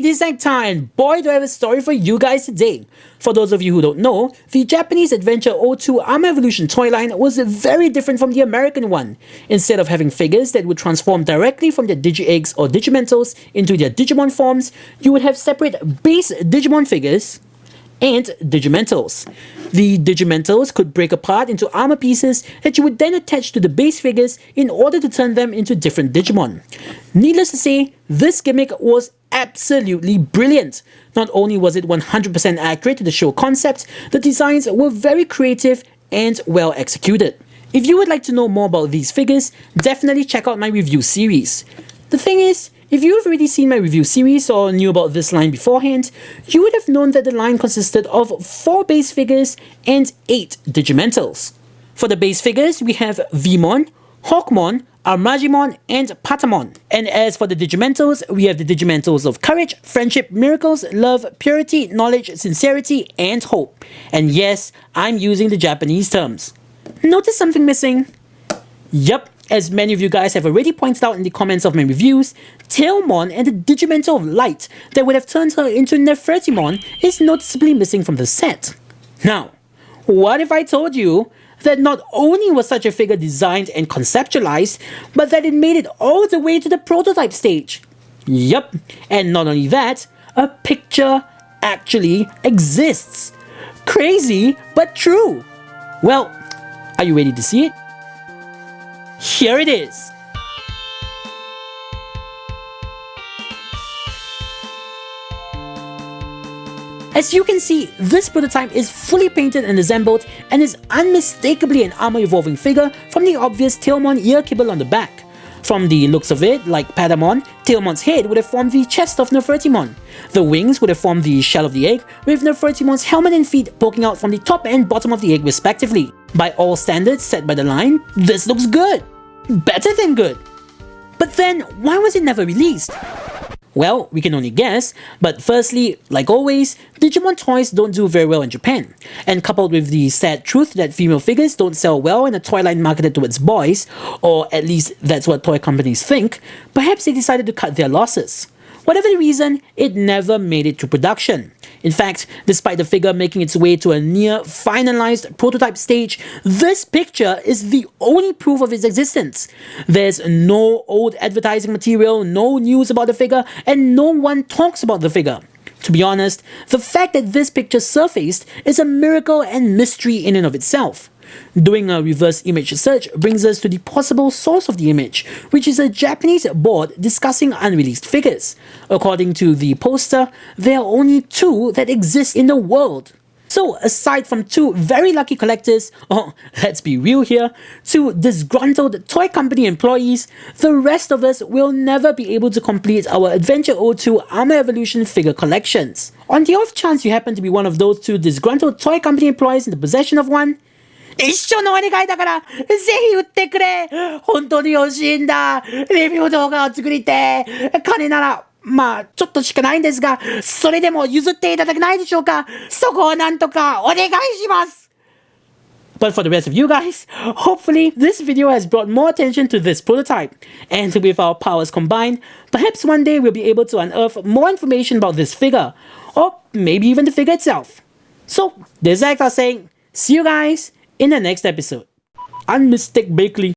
Design time! Boy, do I have a story for you guys today. For those of you who don't know, the Japanese Adventure 02 Armor Evolution toy line was very different from the American one. Instead of having figures that would transform directly from their digi-eggs or digimentals into their Digimon forms, you would have separate base Digimon figures and digimentals. The digimentals could break apart into armor pieces that you would then attach to the base figures in order to turn them into different Digimon. Needless to say, this gimmick was absolutely brilliant. Not only was it 100% accurate to the show concept, the designs were very creative and well executed. If you would like to know more about these figures, definitely check out my review series. The thing is, if you've already seen my review series or knew about this line beforehand, you would have known that the line consisted of 4 base figures and 8 digimentals. For the base figures, we have v-mon, hawkmon, armagimon, and patamon. And as for the digimentals, we have the digimentals of courage, friendship, miracles, love, purity, knowledge, sincerity, and hope. And yes, I'm using the Japanese terms. Notice something missing? Yup. As many of you guys have already pointed out in the comments of my reviews, Tailmon and the Digimental of Light that would have turned her into Nefertimon is noticeably missing from the set. Now, what if I told you that not only was such a figure designed and conceptualized, but that it made it all the way to the prototype stage? Yup, and not only that, a picture actually exists. Crazy, but true. Well, are you ready to see it? Here it is! As you can see, this prototype is fully painted and assembled and is unmistakably an armor evolving figure from the obvious Tailmon ear kibble on the back. From the looks of it, like Patamon, Tailmon's head would have formed the chest of Nefertimon. The wings would have formed the shell of the egg, with Nefertimon's helmet and feet poking out from the top and bottom of the egg respectively. By all standards set by the line, this looks good. Better than good. But then, why was it never released? Well, we can only guess, but firstly, like always, Digimon toys don't do very well in Japan. And coupled with the sad truth that female figures don't sell well in a toy line marketed towards boys, or at least that's what toy companies think, perhaps they decided to cut their losses. Whatever the reason, it never made it to production. In fact, despite the figure making its way to a near finalized prototype stage, this picture is the only proof of its existence. There's no old advertising material, no news about the figure, and no one talks about the figure. To be honest, the fact that this picture surfaced is a miracle and mystery in and of itself. Doing a reverse image search brings us to the possible source of the image, which is a Japanese board discussing unreleased figures. According to the poster, there are only 2 that exist in the world. So aside from 2 very lucky collectors, or let's be real here, 2 disgruntled toy company employees, the rest of us will never be able to complete our Adventure 02 Armor Evolution figure collections. On the off chance you happen to be one of those 2 disgruntled toy company employees in the possession of one, 一緒のお願いだからぜひ売ってくれ本当に欲しいんだレビュー動画を作りて金ならまあちょっとしかないんですがそれでも譲っていただけないでしょうかそこをなんとかお願いします But for the rest of you guys, hopefully this video has brought more attention to this prototype. And with our powers combined, perhaps one day we'll be able to unearth more information about this figure. Or maybe even the figure itself. So, there's Zach saying, see you guys in the next episode. Unmistakably.